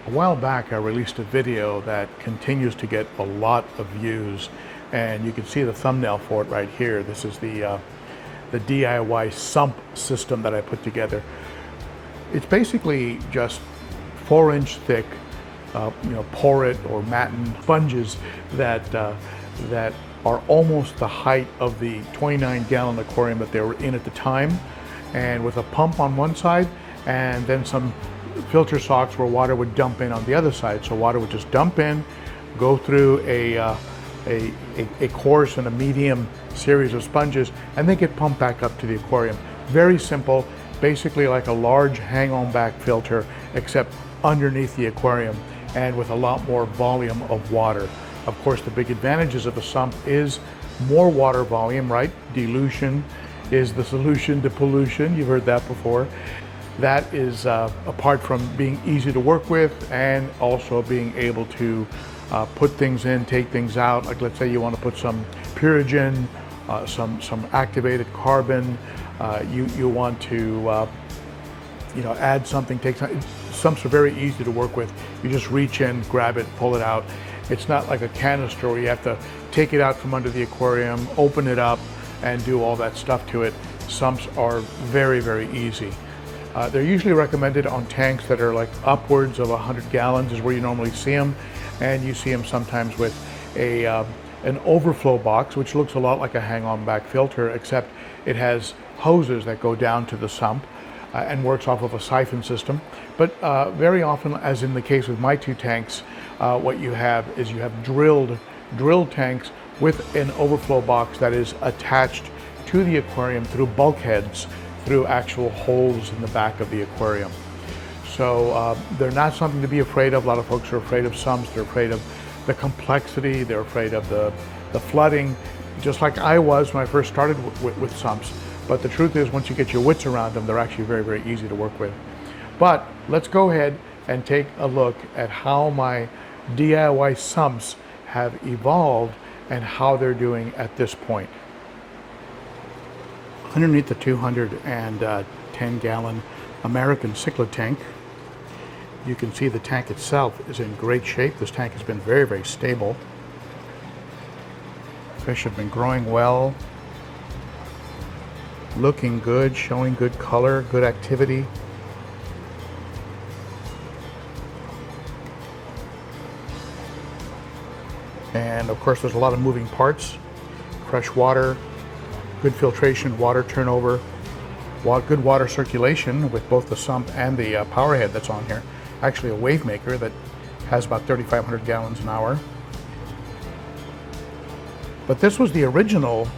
A while back I released a video that continues to get a lot of views, and you can see the thumbnail for it right here. This is the DIY sump system that I put together. It's basically just 4-inch thick porate or matten sponges that are almost the height of the 29-gallon aquarium that they were in at the time, and with a pump on one side and then some filter socks where water would dump in on the other side. So water would just dump in, go through a coarse and a medium series of sponges, and then get pumped back up to the aquarium. Very simple, basically like a large hang-on back filter, except underneath the aquarium and with a lot more volume of water. Of course, the big advantages of a sump is more water volume, right? Dilution is the solution to pollution. You've heard that before. That is apart from being easy to work with and also being able to put things in, take things out. Like let's say you want to put some Purigen, some activated carbon, you want to add something, take some. Sumps are very easy to work with. You just reach in, grab it, pull it out. It's not like a canister where you have to take it out from under the aquarium, open it up, and do all that stuff to it. Sumps are very, very easy. They're usually recommended on tanks that are like upwards of 100 gallons is where you normally see them, and you see them sometimes with an overflow box, which looks a lot like a hang-on back filter, except it has hoses that go down to the sump and works off of a siphon system. But very often, as in the case with my two tanks, what you have is you have drilled tanks with an overflow box that is attached to the aquarium through bulkheads, through actual holes in the back of the aquarium. So they're not something to be afraid of. A lot of folks are afraid of sumps. They're afraid of the complexity. They're afraid of the flooding, just like I was when I first started with sumps. But the truth is, once you get your wits around them, they're actually very, very easy to work with. But let's go ahead and take a look at how my DIY sumps have evolved and how they're doing at this point. Underneath the 210-gallon American Cichlid tank, you can see the tank itself is in great shape. This tank has been very, very stable. Fish have been growing well, looking good, showing good color, good activity. And of course, there's a lot of moving parts, fresh water, good filtration, water turnover, good water circulation with both the sump and the power head that's on here. Actually a wave maker that has about 3,500 gallons an hour. But this was the original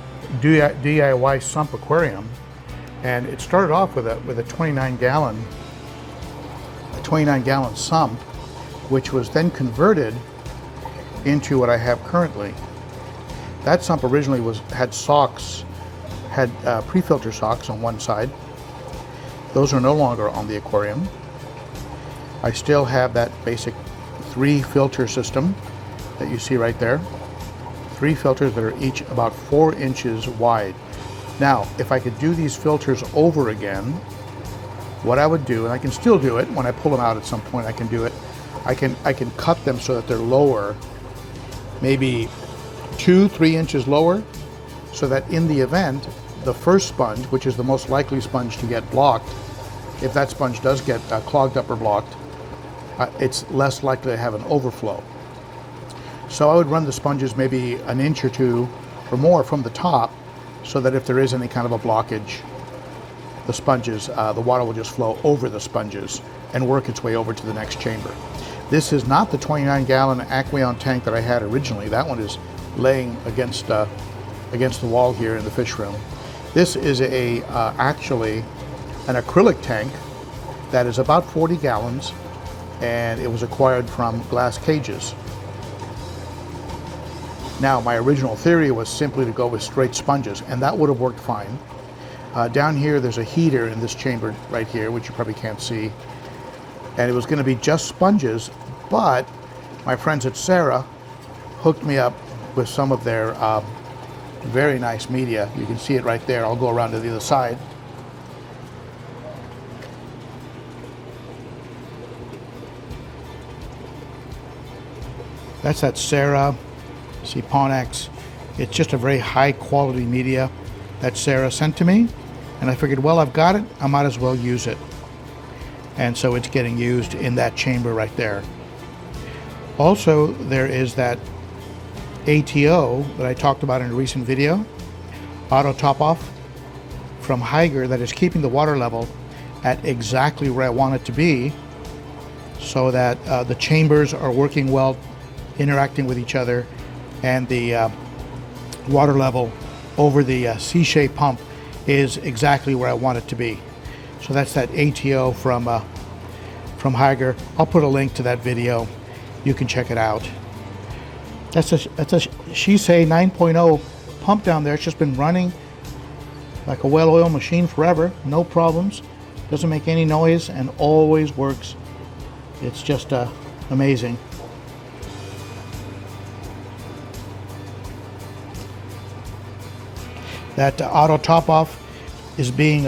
DIY sump aquarium, and it started off with a 29-gallon sump, which was then converted into what I have currently. That sump originally had socks, had pre-filter socks on one side. Those are no longer on the aquarium. I still have that basic 3-filter system that you see right there. 3 filters that are each about 4 inches wide. Now, if I could do these filters over again, what I would do, and I can still do it when I pull them out at some point, I can do it. I can cut them so that they're lower, maybe 2-3 inches lower, so that in the event the first sponge, which is the most likely sponge to get blocked, if that sponge does get clogged up or blocked, it's less likely to have an overflow. So I would run the sponges maybe an inch or 2 or more from the top, so that if there is any kind of a blockage, the sponges, the water will just flow over the sponges and work its way over to the next chamber. This is not the 29-gallon aquarium tank that I had originally. That one is laying against the wall here in the fish room. This is actually an acrylic tank that is about 40 gallons, and it was acquired from glass cages. Now, my original theory was simply to go with straight sponges, and that would have worked fine. Down here, there's a heater in this chamber right here, which you probably can't see. And it was going to be just sponges, but my friends at Sarah hooked me up with some of their very nice media. You can see it right there. I'll go around to the other side. That's that Sarah, see Ponex. It's just a very high quality media that Sarah sent to me. And I figured, well, I've got it, I might as well use it. And so it's getting used in that chamber right there. Also, there is that ATO that I talked about in a recent video, auto top off from Haiger, that is keeping the water level at exactly where I want it to be, so that the chambers are working well, interacting with each other, and the water level over the C-shaped pump is exactly where I want it to be. So that's that ATO from Haiger. I'll put a link to that video. You can check it out. That's a Shisei 9.0 pump down there. It's just been running like a well-oiled machine forever. No problems. Doesn't make any noise and always works. It's just amazing. That auto top off is being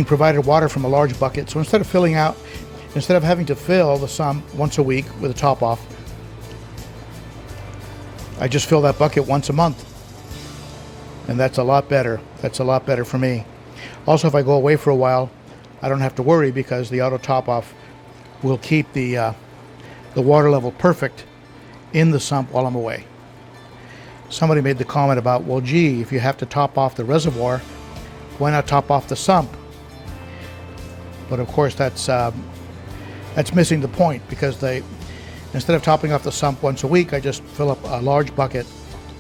provided water from a large bucket. So instead of having to fill the sump once a week with a top off, I just fill that bucket once a month, and that's a lot better. That's a lot better for me. Also, if I go away for a while, I don't have to worry, because the auto top off will keep the water level perfect in the sump while I'm away. Somebody made the comment about, well, gee, if you have to top off the reservoir, why not top off the sump? But of course, that's missing the point, because instead of topping off the sump once a week, I just fill up a large bucket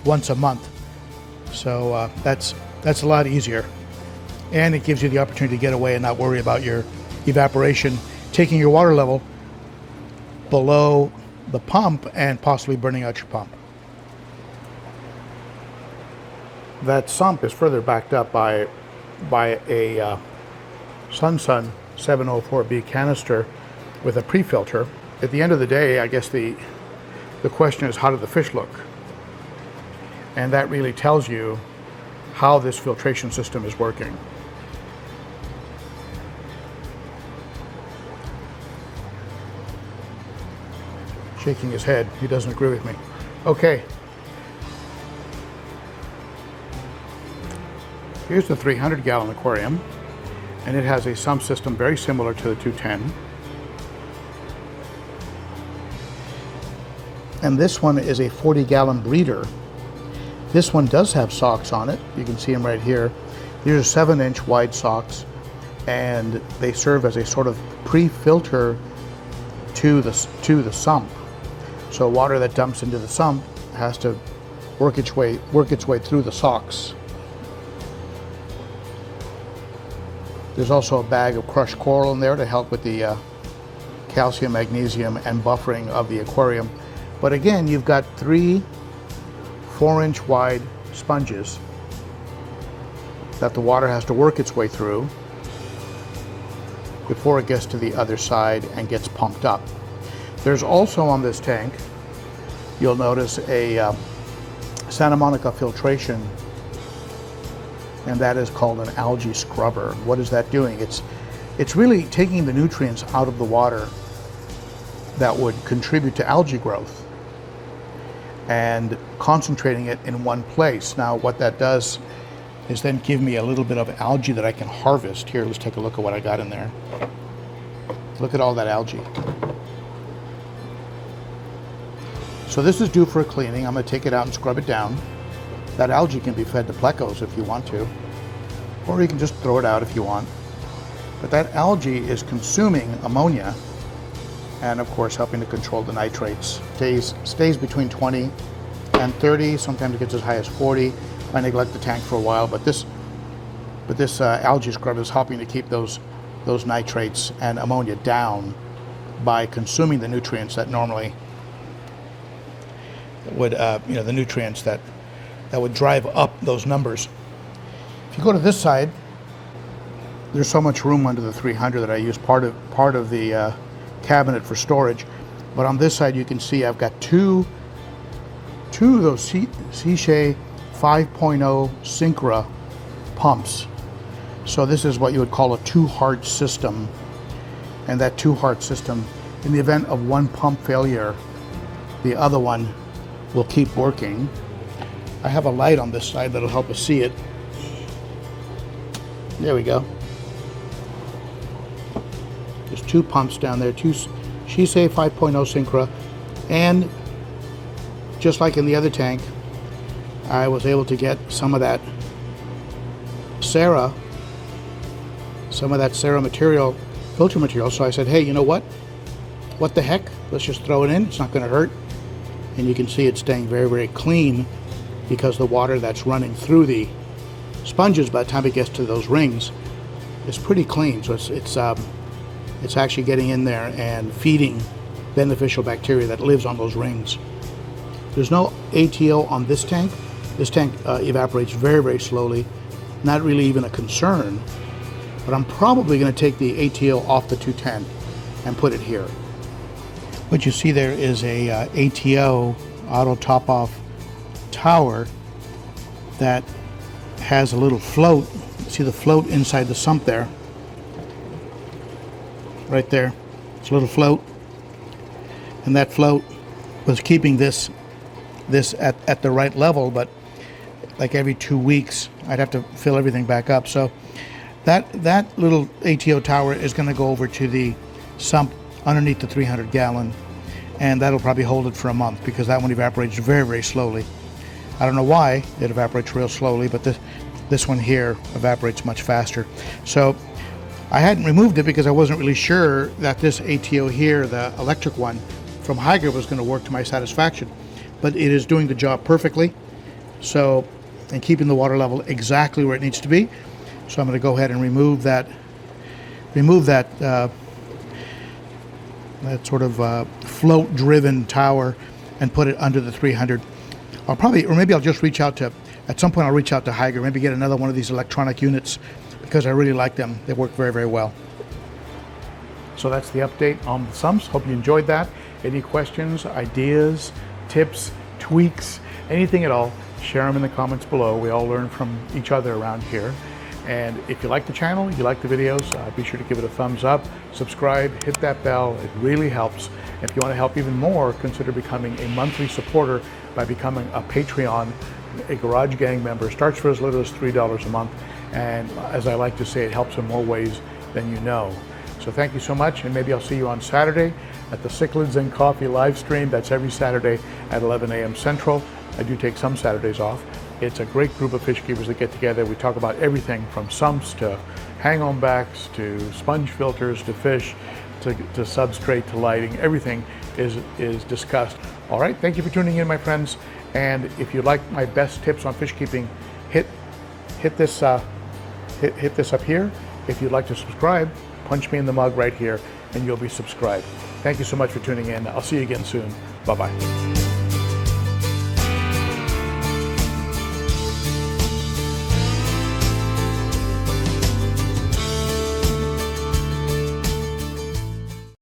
once a month. So that's a lot easier, and it gives you the opportunity to get away and not worry about your evaporation, taking your water level below the pump and possibly burning out your pump. That sump is further backed up by a Sun 704B canister with a pre-filter. At the end of the day, I guess the question is, how do the fish look? And that really tells you how this filtration system is working. Shaking his head, he doesn't agree with me. Okay. Here's the 300-gallon aquarium, and it has a sump system very similar to the 210. And this one is a 40-gallon breeder. This one does have socks on it. You can see them right here. These are 7-inch wide socks, and they serve as a sort of pre-filter to the sump. So water that dumps into the sump has to work its way through the socks. There's also a bag of crushed coral in there to help with the calcium, magnesium, and buffering of the aquarium. But again, you've got 3 4-inch wide sponges that the water has to work its way through before it gets to the other side and gets pumped up. There's also on this tank, you'll notice a Santa Monica filtration, and that is called an algae scrubber. What is that doing? It's really taking the nutrients out of the water that would contribute to algae growth and concentrating it in one place. Now, what that does is then give me a little bit of algae that I can harvest. Here, let's take a look at what I got in there. Look at all that algae. So this is due for a cleaning. I'm going to take it out and scrub it down. That algae can be fed to plecos if you want to, or you can just throw it out if you want. But that algae is consuming ammonia and of course helping to control the nitrates. Stays between 20 and 30, sometimes it gets as high as 40. I neglect the tank for a while, but this algae scrub is helping to keep those nitrates and ammonia down by consuming the nutrients that normally would, the nutrients that would drive up those numbers. If you go to this side, there's so much room under the 300 that I use part of the cabinet for storage. But on this side, you can see I've got two of those Cichlids 5.0 Synchra pumps. So this is what you would call a 2-heart system. And that 2-heart system, in the event of one pump failure, the other one will keep working. I have a light on this side that'll help us see it. There we go. There's 2 pumps down there, 2 Shisei 5.0 Synchra, and just like in the other tank, I was able to get some of that Cera material, filter material. So I said, hey, you know what? What the heck? Let's just throw it in. It's not going to hurt. And you can see it's staying very, very clean because the water that's running through the sponges by the time it gets to those rings is pretty clean. So it's actually getting in there and feeding beneficial bacteria that lives on those rings. There's no ATO on this tank. This tank evaporates very, very slowly. Not really even a concern, but I'm probably going to take the ATO off the 210 and put it here. What you see there is a ATO auto top-off tower that has a little float. See the float inside the sump there? Right there. It's a little float. And that float was keeping this at the right level, but like every 2 weeks I'd have to fill everything back up. So that little ATO tower is going to go over to the sump underneath the 300 gallon, and that'll probably hold it for a month because that one evaporates very, very slowly. I don't know why it evaporates real slowly, but this one here evaporates much faster. So I hadn't removed it because I wasn't really sure that this ATO here, the electric one from Hygger, was going to work to my satisfaction. But it is doing the job perfectly, so, and keeping the water level exactly where it needs to be. So I'm going to go ahead and remove that sort of float-driven tower and put it under the 300. I'll probably, or maybe I'll just reach out to, at some point I'll reach out to Hygger, maybe get another one of these electronic units because I really like them. They work very, very well. So that's the update on the sumps. Hope you enjoyed that. Any questions, ideas, tips, tweaks, anything at all, share them in the comments below. We all learn from each other around here. And if you like the channel, you like the videos, be sure to give it a thumbs up, subscribe, hit that bell. It really helps. If you want to help even more, consider becoming a monthly supporter by becoming a Patreon, a Garage Gang member. Starts for as little as $3 a month. And as I like to say, it helps in more ways than you know. So thank you so much, and maybe I'll see you on Saturday at the Cichlids Coffee live stream. That's every Saturday at 11 a.m. Central. I do take some Saturdays off. It's a great group of fish keepers that get together. We talk about everything from sumps to hang-on backs to sponge filters to fish to substrate to lighting. Everything is discussed. All right, thank you for tuning in, my friends. And if you like my best tips on fish keeping, hit this up here. If you'd like to subscribe, punch me in the mug right here and you'll be subscribed. Thank you so much for tuning in. I'll see you again soon. Bye-bye.